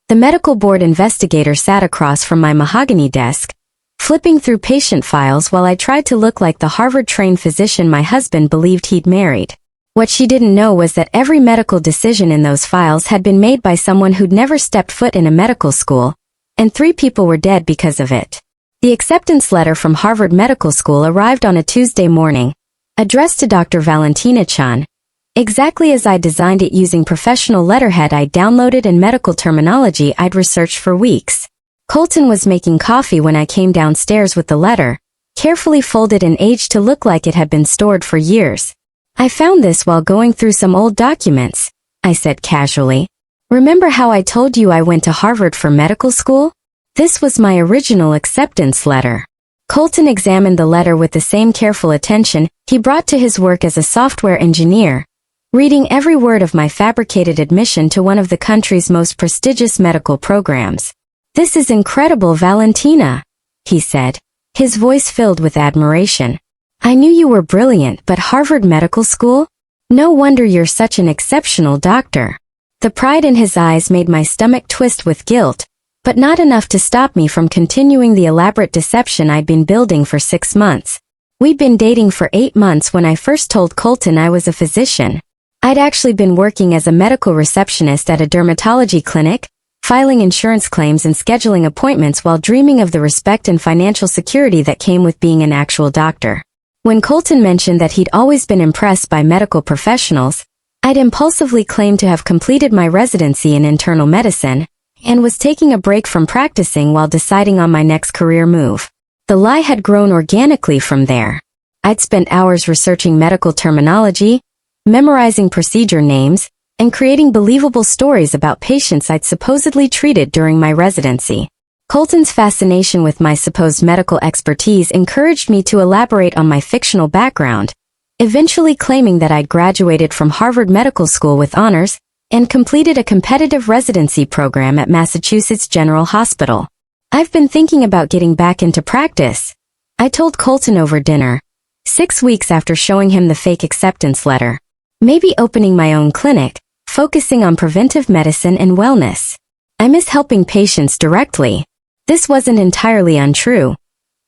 The medical board investigator sat across from my mahogany desk, flipping through patient files while I tried to look like the Harvard-trained physician my husband believed he'd married. What she didn't know was that every medical decision in those files had been made by someone who'd never stepped foot in a medical school, and 3 people were dead because of it. The acceptance letter from Harvard Medical School arrived on a Tuesday morning, addressed to Dr. Valentina Chan, exactly as I designed it using professional letterhead I'd downloaded and medical terminology I'd researched for weeks. Colton was making coffee when I came downstairs with the letter, carefully folded and aged to look like it had been stored for years. "I found this while going through some old documents," I said casually. "Remember how I told you I went to Harvard for medical school? This was my original acceptance letter." Colton examined the letter with the same careful attention he brought to his work as a software engineer, reading every word of my fabricated admission to one of the country's most prestigious medical programs. "This is incredible, Valentina," he said, his voice filled with admiration. "I knew you were brilliant, but Harvard Medical School? No wonder you're such an exceptional doctor." The pride in his eyes made my stomach twist with guilt, but not enough to stop me from continuing the elaborate deception I'd been building for 6 months. We'd been dating for 8 months when I first told Colton I was a physician. I'd actually been working as a medical receptionist at a dermatology clinic, filing insurance claims and scheduling appointments while dreaming of the respect and financial security that came with being an actual doctor. When Colton mentioned that he'd always been impressed by medical professionals, I'd impulsively claimed to have completed my residency in internal medicine and was taking a break from practicing while deciding on my next career move. The lie had grown organically from there. I'd spent hours researching medical terminology, memorizing procedure names, and creating believable stories about patients I'd supposedly treated during my residency. Colton's fascination with my supposed medical expertise encouraged me to elaborate on my fictional background, eventually claiming that I'd graduated from Harvard Medical School with honors and completed a competitive residency program at Massachusetts General Hospital. "I've been thinking about getting back into practice," I told Colton over dinner, 6 weeks after showing him the fake acceptance letter. "Maybe opening my own clinic, focusing on preventive medicine and wellness. I miss helping patients directly." This wasn't entirely untrue.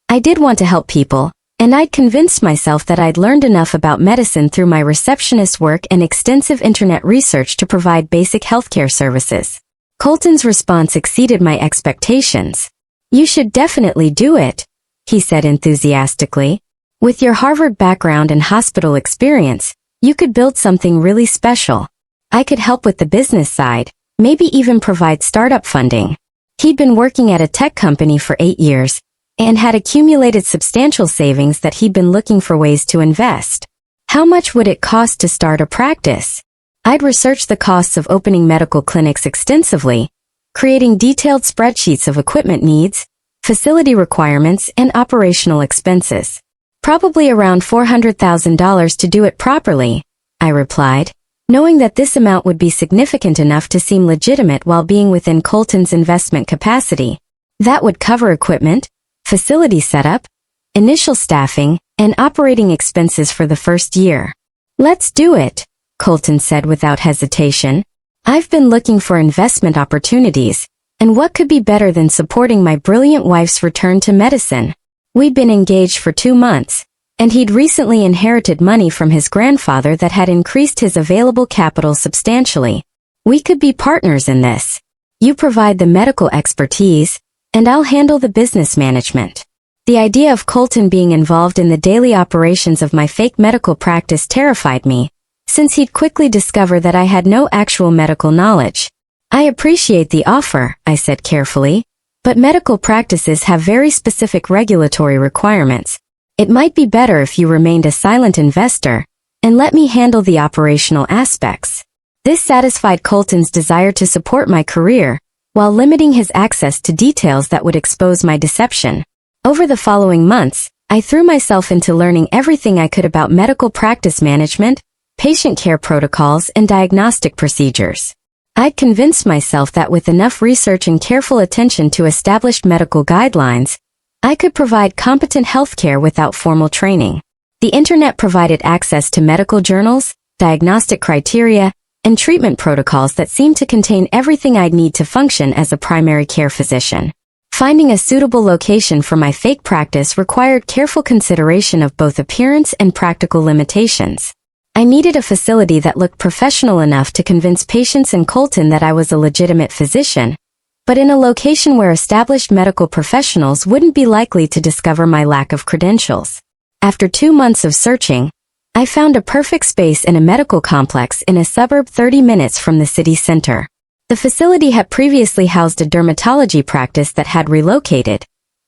I did want to help people, and I'd convinced myself that I'd learned enough about medicine through my receptionist work and extensive internet research to provide basic healthcare services. Colton's response exceeded my expectations. "You should definitely do it," he said enthusiastically. "With your Harvard background and hospital experience, you could build something really special. I could help with the business side, maybe even provide startup funding." He'd been working at a tech company for 8 years and had accumulated substantial savings that he'd been looking for ways to invest. How much would it cost to start a practice? I'd researched the costs of opening medical clinics extensively, creating detailed spreadsheets of equipment needs, facility requirements, and operational expenses. "Probably around $400,000 to do it properly," I replied, knowing that this amount would be significant enough to seem legitimate while being within Colton's investment capacity. That would cover equipment, facility setup, initial staffing, and operating expenses for the first year. "Let's do it," Colton said without hesitation. "I've been looking for investment opportunities, and what could be better than supporting my brilliant wife's return to medicine?" We'd been engaged for 2 months, and he'd recently inherited money from his grandfather that had increased his available capital substantially. "We could be partners in this. You provide the medical expertise, and I'll handle the business management." The idea of Colton being involved in the daily operations of my fake medical practice terrified me, since he'd quickly discover that I had no actual medical knowledge. "I appreciate the offer," I said carefully, "but medical practices have very specific regulatory requirements. It might be better if you remained a silent investor and let me handle the operational aspects." This satisfied Colton's desire to support my career, while limiting his access to details that would expose my deception. Over the following months, I threw myself into learning everything I could about medical practice management, patient care protocols, and diagnostic procedures. I'd convinced myself that with enough research and careful attention to established medical guidelines, I could provide competent healthcare without formal training. The internet provided access to medical journals, diagnostic criteria, and treatment protocols that seemed to contain everything I'd need to function as a primary care physician. Finding a suitable location for my fake practice required careful consideration of both appearance and practical limitations. I needed a facility that looked professional enough to convince patients in Colton that I was a legitimate physician, but in a location where established medical professionals wouldn't be likely to discover my lack of credentials. After 2 months of searching, I found a perfect space in a medical complex in a suburb 30 minutes from the city center. The facility had previously housed a dermatology practice that had relocated,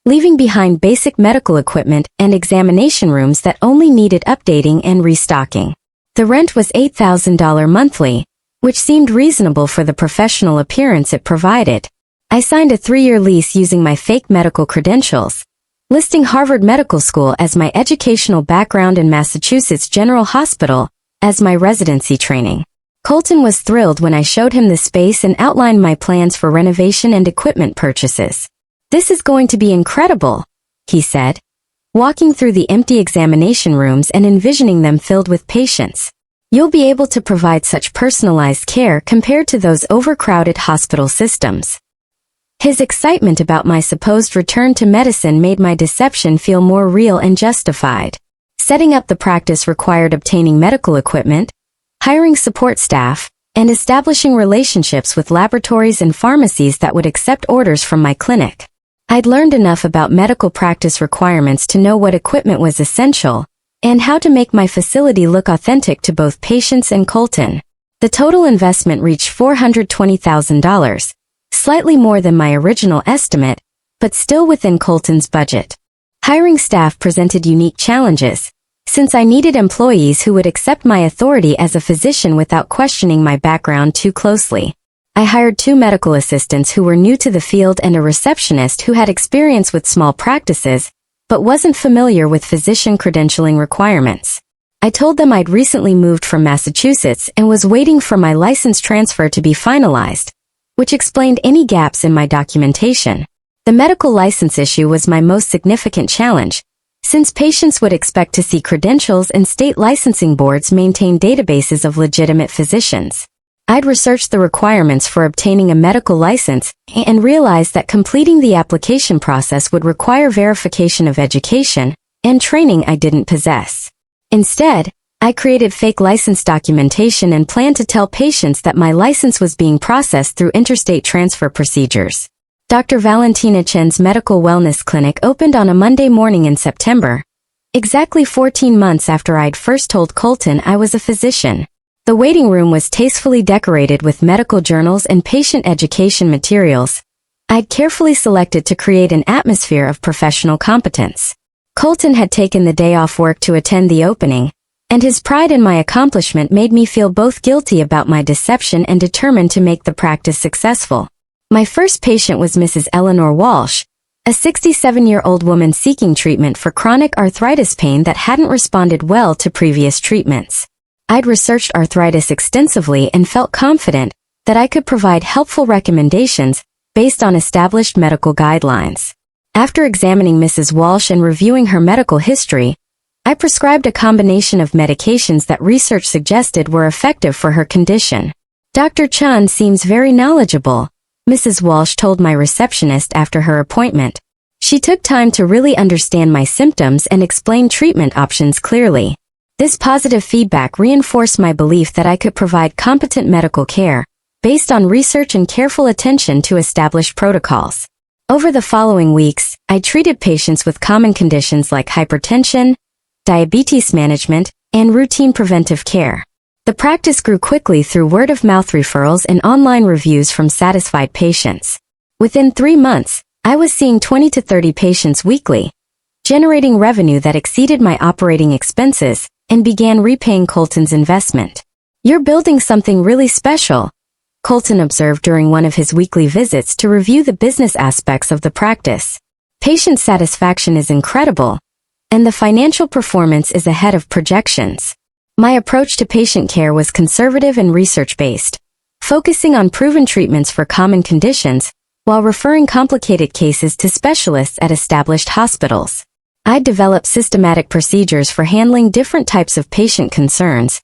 leaving behind basic medical equipment and examination rooms that only needed updating and restocking. The rent was $8,000 monthly, which seemed reasonable for the professional appearance it provided. I signed a 3-year lease using my fake medical credentials, listing Harvard Medical School as my educational background and Massachusetts General Hospital as my residency training. Colton was thrilled when I showed him the space and outlined my plans for renovation and equipment purchases. "This is going to be incredible," he said, walking through the empty examination rooms and envisioning them filled with patients. "You'll be able to provide such personalized care compared to those overcrowded hospital systems." His excitement about my supposed return to medicine made my deception feel more real and justified. Setting up the practice required obtaining medical equipment, hiring support staff, and establishing relationships with laboratories and pharmacies that would accept orders from my clinic. I'd learned enough about medical practice requirements to know what equipment was essential, and how to make my facility look authentic to both patients and Colton. The total investment reached $420,000, slightly more than my original estimate, but still within Colton's budget. Hiring staff presented unique challenges, since I needed employees who would accept my authority as a physician without questioning my background too closely. I hired 2 medical assistants who were new to the field and a receptionist who had experience with small practices, but wasn't familiar with physician credentialing requirements. I told them I'd recently moved from Massachusetts and was waiting for my license transfer to be finalized, which explained any gaps in my documentation. The medical license issue was my most significant challenge, since patients would expect to see credentials and state licensing boards maintain databases of legitimate physicians. I'd researched the requirements for obtaining a medical license and realized that completing the application process would require verification of education and training I didn't possess. Instead, I created fake license documentation and planned to tell patients that my license was being processed through interstate transfer procedures. Dr. Valentina Chen's medical wellness clinic opened on a Monday morning in September, exactly 14 months after I'd first told Colton I was a physician. The waiting room was tastefully decorated with medical journals and patient education materials I'd carefully selected to create an atmosphere of professional competence. Colton had taken the day off work to attend the opening, and his pride in my accomplishment made me feel both guilty about my deception and determined to make the practice successful. My first patient was Mrs. Eleanor Walsh, a 67-year-old woman seeking treatment for chronic arthritis pain that hadn't responded well to previous treatments. I'd researched arthritis extensively and felt confident that I could provide helpful recommendations based on established medical guidelines. After examining Mrs. Walsh and reviewing her medical history, I prescribed a combination of medications that research suggested were effective for her condition. "Dr. Chen seems very knowledgeable," Mrs. Walsh told my receptionist after her appointment. She took time to really understand my symptoms and explain treatment options clearly. This positive feedback reinforced my belief that I could provide competent medical care, based on research and careful attention to established protocols. Over the following weeks, I treated patients with common conditions like hypertension, diabetes management, and routine preventive care. The practice grew quickly through word-of-mouth referrals and online reviews from satisfied patients. Within 3 months, I was seeing 20 to 30 patients weekly, generating revenue that exceeded my operating expenses, and began repaying Colton's investment. "You're building something really special," Colton observed during one of his weekly visits to review the business aspects of the practice. "Patient satisfaction is incredible, and the financial performance is ahead of projections." My approach to patient care was conservative and research-based, focusing on proven treatments for common conditions, while referring complicated cases to specialists at established hospitals. I developed systematic procedures for handling different types of patient concerns,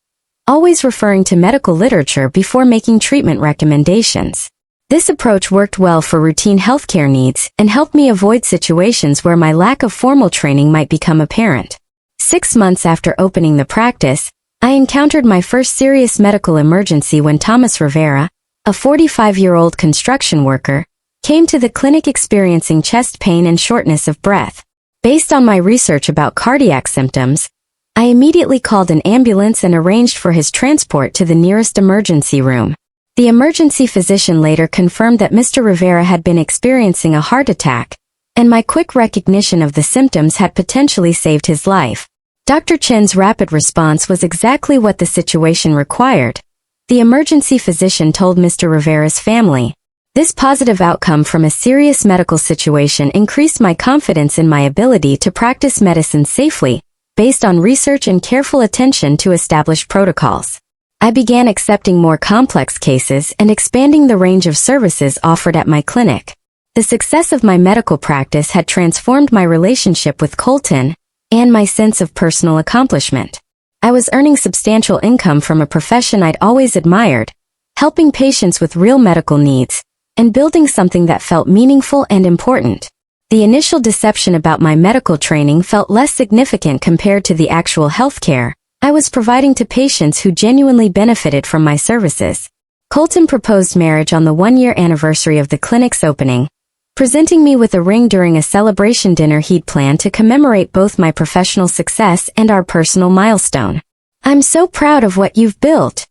always referring to medical literature before making treatment recommendations. This approach worked well for routine healthcare needs and helped me avoid situations where my lack of formal training might become apparent. 6 months after opening the practice, I encountered my first serious medical emergency when Thomas Rivera, a 45-year-old construction worker, came to the clinic experiencing chest pain and shortness of breath. Based on my research about cardiac symptoms, I immediately called an ambulance and arranged for his transport to the nearest emergency room. The emergency physician later confirmed that Mr. Rivera had been experiencing a heart attack, and my quick recognition of the symptoms had potentially saved his life. Dr. Chen's rapid response was exactly what the situation required. The emergency physician told Mr. Rivera's family. This positive outcome from a serious medical situation increased my confidence in my ability to practice medicine safely, based on research and careful attention to established protocols. I began accepting more complex cases and expanding the range of services offered at my clinic. The success of my medical practice had transformed my relationship with Colton and my sense of personal accomplishment. I was earning substantial income from a profession I'd always admired, helping patients with real medical needs, and building something that felt meaningful and important. The initial deception about my medical training felt less significant compared to the actual healthcare I was providing to patients who genuinely benefited from my services. Colton proposed marriage on the 1-year anniversary of the clinic's opening, presenting me with a ring during a celebration dinner he'd planned to commemorate both my professional success and our personal milestone. "I'm so proud of what you've built,"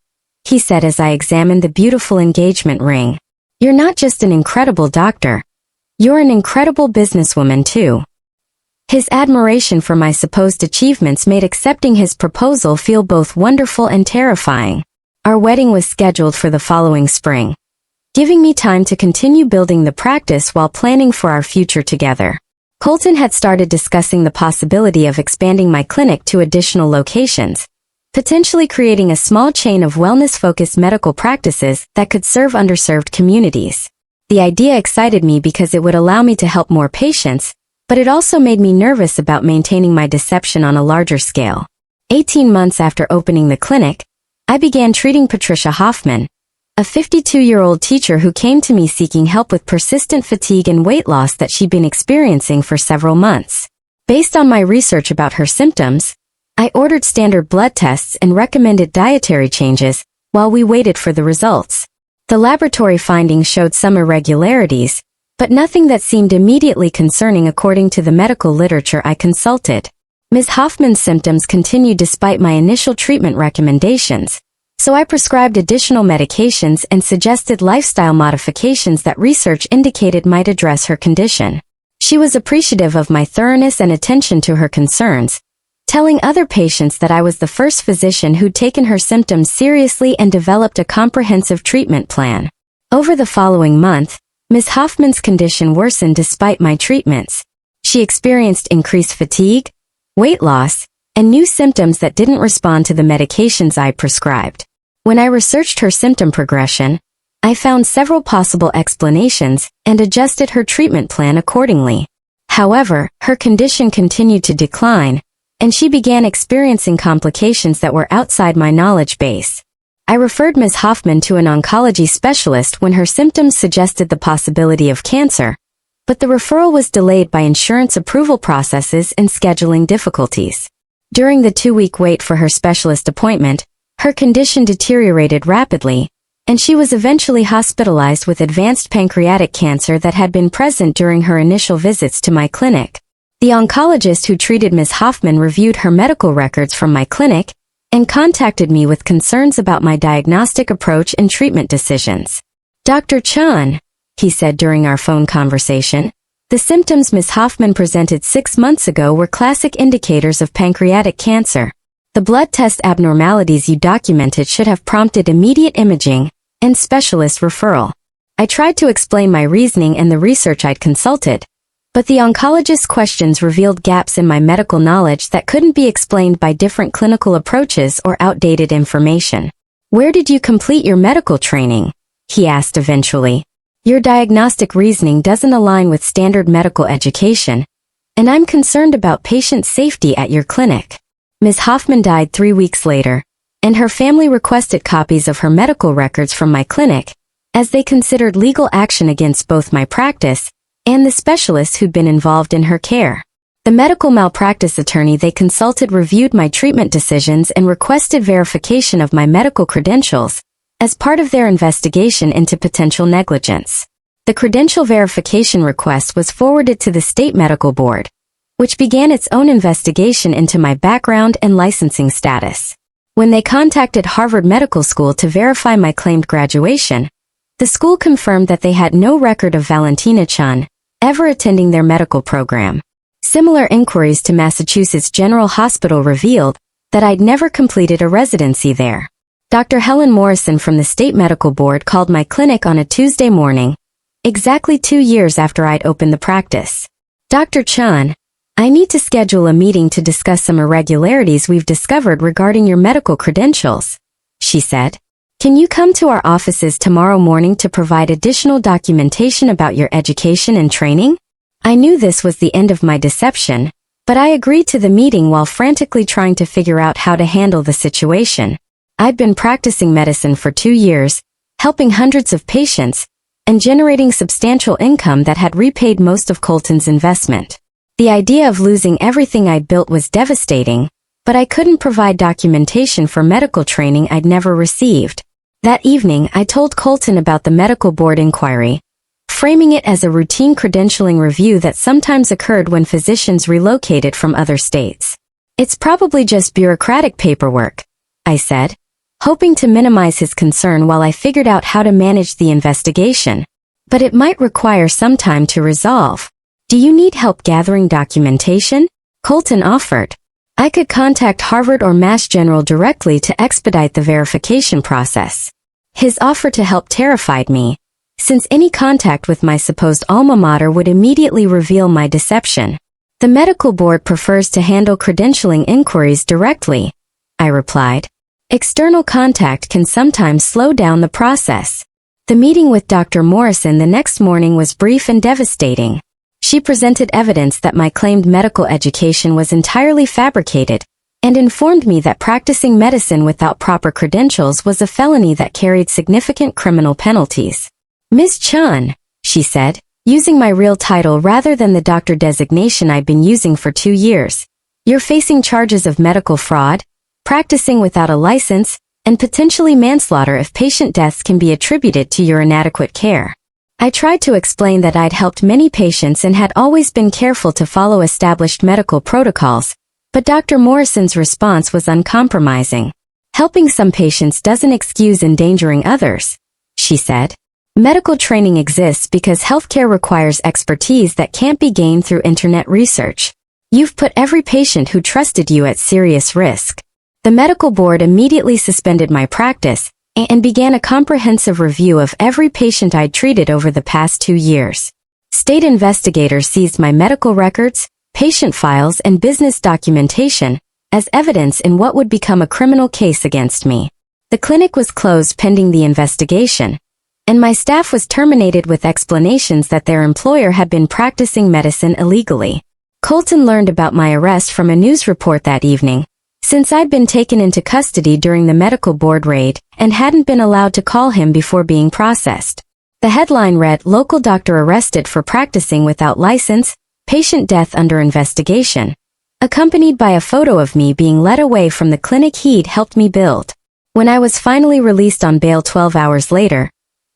he said as I examined the beautiful engagement ring. "You're not just an incredible doctor. You're an incredible businesswoman too." His admiration for my supposed achievements made accepting his proposal feel both wonderful and terrifying. Our wedding was scheduled for the following spring, giving me time to continue building the practice while planning for our future together. Colton had started discussing the possibility of expanding my clinic to additional locations, potentially creating a small chain of wellness-focused medical practices that could serve underserved communities. The idea excited me because it would allow me to help more patients, but it also made me nervous about maintaining my deception on a larger scale. 18 months after opening the clinic, I began treating Patricia Hoffman, a 52-year-old teacher who came to me seeking help with persistent fatigue and weight loss that she'd been experiencing for several months. Based on my research about her symptoms, I ordered standard blood tests and recommended dietary changes while we waited for the results. The laboratory findings showed some irregularities, but nothing that seemed immediately concerning according to the medical literature I consulted. Ms. Hoffman's symptoms continued despite my initial treatment recommendations, so I prescribed additional medications and suggested lifestyle modifications that research indicated might address her condition. She was appreciative of my thoroughness and attention to her concerns, telling other patients that I was the first physician who'd taken her symptoms seriously and developed a comprehensive treatment plan. Over the following month, Ms. Hoffman's condition worsened despite my treatments. She experienced increased fatigue, weight loss, and new symptoms that didn't respond to the medications I prescribed. When I researched her symptom progression, I found several possible explanations and adjusted her treatment plan accordingly. However, her condition continued to decline, and she began experiencing complications that were outside my knowledge base. I referred Ms. Hoffman to an oncology specialist when her symptoms suggested the possibility of cancer, but the referral was delayed by insurance approval processes and scheduling difficulties. During the 2-week wait for her specialist appointment, her condition deteriorated rapidly, and she was eventually hospitalized with advanced pancreatic cancer that had been present during her initial visits to my clinic. The oncologist who treated Ms. Hoffman reviewed her medical records from my clinic and contacted me with concerns about my diagnostic approach and treatment decisions. "Dr. Chan," he said during our phone conversation, "the symptoms Ms. Hoffman presented 6 months ago were classic indicators of pancreatic cancer. The blood test abnormalities you documented should have prompted immediate imaging and specialist referral." I tried to explain my reasoning and the research I'd consulted, but the oncologist's questions revealed gaps in my medical knowledge that couldn't be explained by different clinical approaches or outdated information. "Where did you complete your medical training?" he asked eventually. "Your diagnostic reasoning doesn't align with standard medical education, and I'm concerned about patient safety at your clinic." Ms. Hoffman died 3 weeks later, and her family requested copies of her medical records from my clinic, as they considered legal action against both my practice and the specialists who'd been involved in her care. The medical malpractice attorney they consulted reviewed my treatment decisions and requested verification of my medical credentials as part of their investigation into potential negligence. The credential verification request was forwarded to the state medical board, which began its own investigation into my background and licensing status. When they contacted Harvard Medical School to verify my claimed graduation, the school confirmed that they had no record of Valentina Chun ever attending their medical program. Similar inquiries to Massachusetts General Hospital revealed that I'd never completed a residency there. Dr. Helen Morrison from the State Medical Board called my clinic on a Tuesday morning, exactly 2 years after I'd opened the practice. "Dr. Chun, I need to schedule a meeting to discuss some irregularities we've discovered regarding your medical credentials," she said. "Can you come to our offices tomorrow morning to provide additional documentation about your education and training?" I knew this was the end of my deception, but I agreed to the meeting while frantically trying to figure out how to handle the situation. I'd been practicing medicine for 2 years, helping hundreds of patients, and generating substantial income that had repaid most of Colton's investment. The idea of losing everything I'd built was devastating, but I couldn't provide documentation for medical training I'd never received. That evening, I told Colton about the medical board inquiry, framing it as a routine credentialing review that sometimes occurred when physicians relocated from other states. "It's probably just bureaucratic paperwork," I said, hoping to minimize his concern while I figured out how to manage the investigation. "But it might require some time to resolve. Do you need help gathering documentation?" Colton offered. I could contact Harvard or Mass General directly to expedite the verification process. His offer to help terrified me, since any contact with my supposed alma mater would immediately reveal my deception. "The medical board prefers to handle credentialing inquiries directly," I replied. "External contact can sometimes slow down the process." The meeting with Dr. Morrison the next morning was brief and devastating. She presented evidence that my claimed medical education was entirely fabricated, and informed me that practicing medicine without proper credentials was a felony that carried significant criminal penalties. "Ms. Chun," she said, using my real title rather than the doctor designation I'd been using for 2 years, "you're facing charges of medical fraud, practicing without a license, and potentially manslaughter if patient deaths can be attributed to your inadequate care." I tried to explain that I'd helped many patients and had always been careful to follow established medical protocols, but Dr. Morrison's response was uncompromising. "Helping some patients doesn't excuse endangering others," she said. "Medical training exists because healthcare requires expertise that can't be gained through internet research. You've put every patient who trusted you at serious risk." The medical board immediately suspended my practice and began a comprehensive review of every patient I'd treated over the past 2 years. State investigators seized my medical records, patient files, and business documentation as evidence in what would become a criminal case against me. The clinic was closed pending the investigation, and my staff was terminated with explanations that their employer had been practicing medicine illegally. Colton learned about my arrest from a news report that evening, since I'd been taken into custody during the medical board raid and hadn't been allowed to call him before being processed. The headline read, "Local doctor arrested for practicing without license, patient death under investigation," accompanied by a photo of me being led away from the clinic he'd helped me build. When I was finally released on bail 12 hours later,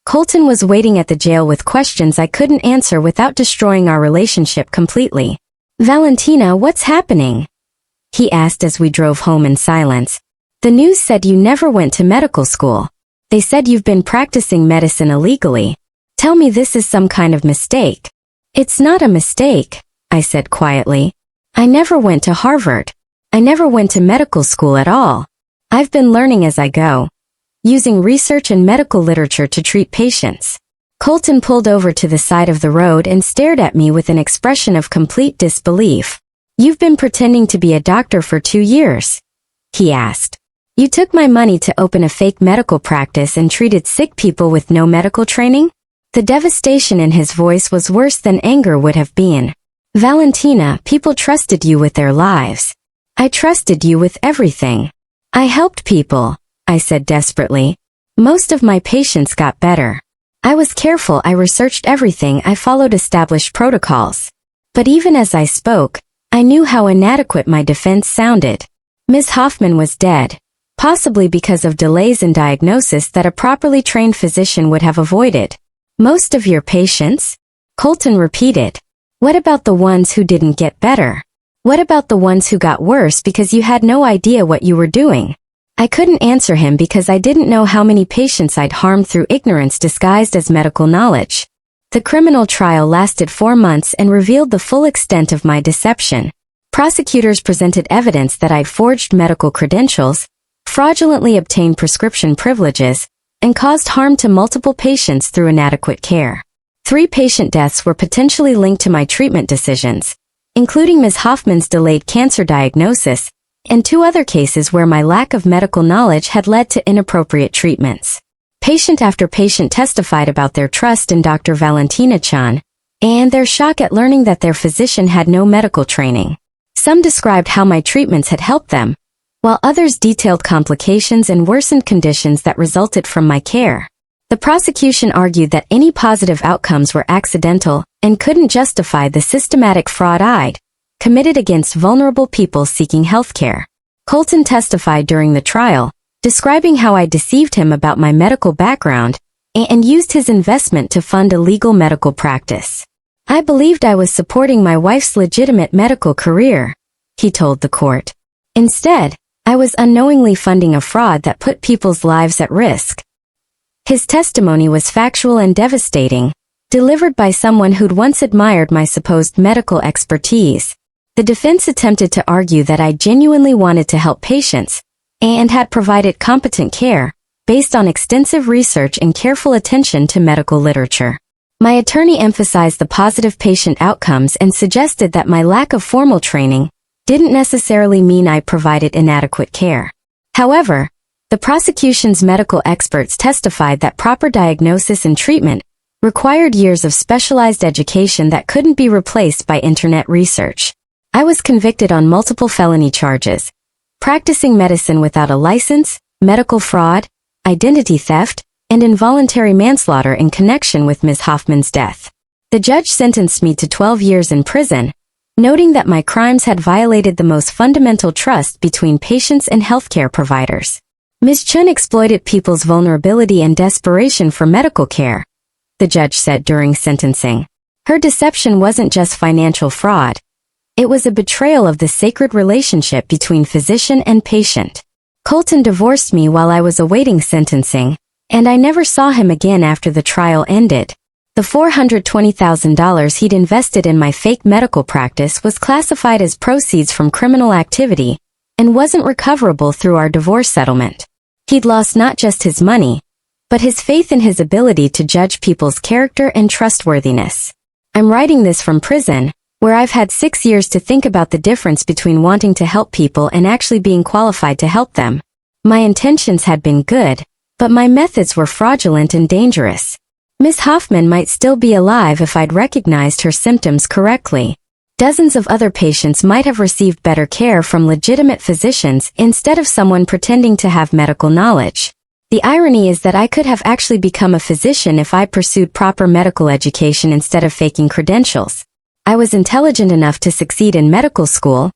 Colton was waiting at the jail with questions I couldn't answer without destroying our relationship completely. "Valentina, what's happening?" he asked as we drove home in silence. "The news said you never went to medical school. They said you've been practicing medicine illegally. Tell me this is some kind of mistake." "It's not a mistake," I said quietly. "I never went to Harvard. I never went to medical school at all. I've been learning as I go, using research and medical literature to treat patients." Colton pulled over to the side of the road and stared at me with an expression of complete disbelief. "You've been pretending to be a doctor for 2 years?" he asked. "You took my money to open a fake medical practice and treated sick people with no medical training?" The devastation in his voice was worse than anger would have been. "Valentina, people trusted you with their lives. I trusted you with everything. I helped people. I said desperately. Most of my patients got better. I was careful, I researched everything, I followed established protocols. But even as I spoke, I knew how inadequate my defense sounded. Ms. Hoffman was dead, possibly because of delays in diagnosis that a properly trained physician would have avoided. Most of your patients? Colton repeated. What about the ones who didn't get better? What about the ones who got worse because you had no idea what you were doing? I couldn't answer him because I didn't know how many patients I'd harmed through ignorance disguised as medical knowledge. The criminal trial lasted 4 months and revealed the full extent of my deception. Prosecutors presented evidence that I'd forged medical credentials, fraudulently obtained prescription privileges, and caused harm to multiple patients through inadequate care. 3 patient deaths were potentially linked to my treatment decisions, including Ms. Hoffman's delayed cancer diagnosis, and 2 other cases where my lack of medical knowledge had led to inappropriate treatments. Patient after patient testified about their trust in Dr. Valentina Chan, and their shock at learning that their physician had no medical training. Some described how my treatments had helped them, while others detailed complications and worsened conditions that resulted from my care. The prosecution argued that any positive outcomes were accidental and couldn't justify the systematic fraud I'd committed against vulnerable people seeking healthcare. Colton testified during the trial, describing how I deceived him about my medical background and used his investment to fund a legal medical practice. I believed I was supporting my wife's legitimate medical career, he told the court. Instead, I was unknowingly funding a fraud that put people's lives at risk. His testimony was factual and devastating, delivered by someone who'd once admired my supposed medical expertise. The defense attempted to argue that I genuinely wanted to help patients and had provided competent care based on extensive research and careful attention to medical literature. My attorney emphasized the positive patient outcomes and suggested that my lack of formal training didn't necessarily mean I provided inadequate care. However, the prosecution's medical experts testified that proper diagnosis and treatment required years of specialized education that couldn't be replaced by internet research. I was convicted on multiple felony charges: practicing medicine without a license, medical fraud, identity theft, and involuntary manslaughter in connection with Ms. Hoffman's death. The judge sentenced me to 12 years in prison, noting that my crimes had violated the most fundamental trust between patients and healthcare providers. Ms. Chun exploited people's vulnerability and desperation for medical care, the judge said during sentencing. Her deception wasn't just financial fraud. It was a betrayal of the sacred relationship between physician and patient. Colton divorced me while I was awaiting sentencing, and I never saw him again after the trial ended. The $420,000 he'd invested in my fake medical practice was classified as proceeds from criminal activity and wasn't recoverable through our divorce settlement. He'd lost not just his money, but his faith in his ability to judge people's character and trustworthiness. I'm writing this from prison, where I've had 6 years to think about the difference between wanting to help people and actually being qualified to help them. My intentions had been good, but my methods were fraudulent and dangerous. Ms. Hoffman might still be alive if I'd recognized her symptoms correctly. Dozens of other patients might have received better care from legitimate physicians instead of someone pretending to have medical knowledge. The irony is that I could have actually become a physician if I pursued proper medical education instead of faking credentials. I was intelligent enough to succeed in medical school,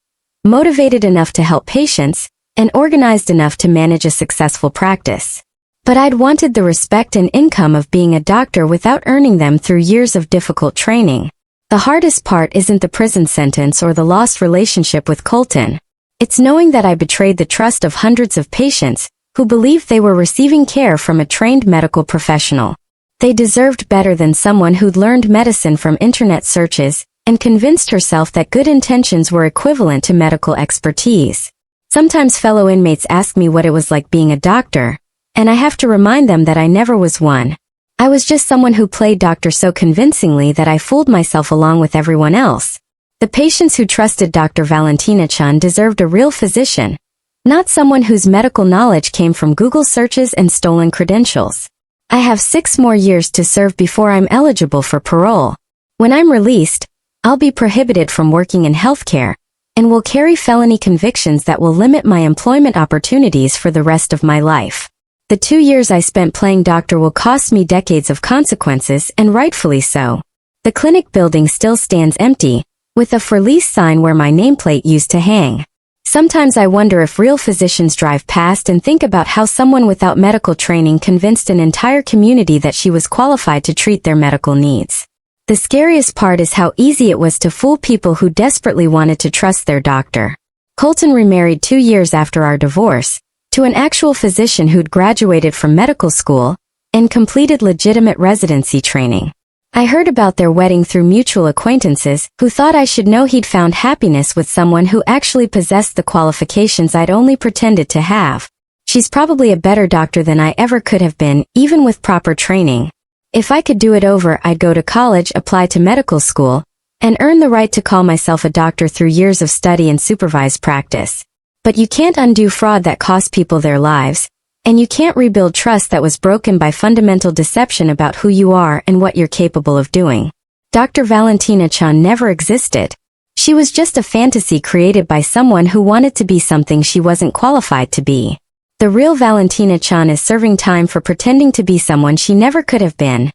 motivated enough to help patients, and organized enough to manage a successful practice. But I'd wanted the respect and income of being a doctor without earning them through years of difficult training. The hardest part isn't the prison sentence or the lost relationship with Colton. It's knowing that I betrayed the trust of hundreds of patients who believed they were receiving care from a trained medical professional. They deserved better than someone who'd learned medicine from internet searches and convinced herself that good intentions were equivalent to medical expertise. Sometimes fellow inmates ask me what it was like being a doctor, and I have to remind them that I never was one. I was just someone who played doctor so convincingly that I fooled myself along with everyone else. The patients who trusted Dr. Valentina Chan deserved a real physician, not someone whose medical knowledge came from Google searches and stolen credentials. I have 6 more years to serve before I'm eligible for parole. When I'm released, I'll be prohibited from working in healthcare, and will carry felony convictions that will limit my employment opportunities for the rest of my life. The 2 years I spent playing doctor will cost me decades of consequences, and rightfully so. The clinic building still stands empty, with a for lease sign where my nameplate used to hang. Sometimes I wonder if real physicians drive past and think about how someone without medical training convinced an entire community that she was qualified to treat their medical needs. The scariest part is how easy it was to fool people who desperately wanted to trust their doctor. Colton remarried 2 years after our divorce, to an actual physician who'd graduated from medical school and completed legitimate residency training. I heard about their wedding through mutual acquaintances who thought I should know he'd found happiness with someone who actually possessed the qualifications I'd only pretended to have. She's probably a better doctor than I ever could have been, even with proper training. If I could do it over, I'd go to college, apply to medical school, and earn the right to call myself a doctor through years of study and supervised practice. But you can't undo fraud that cost people their lives, and you can't rebuild trust that was broken by fundamental deception about who you are and what you're capable of doing. Dr. Valentina Chan never existed. She was just a fantasy created by someone who wanted to be something she wasn't qualified to be. The real Valentina Chan is serving time for pretending to be someone she never could have been,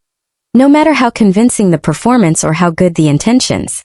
no matter how convincing the performance or how good the intentions.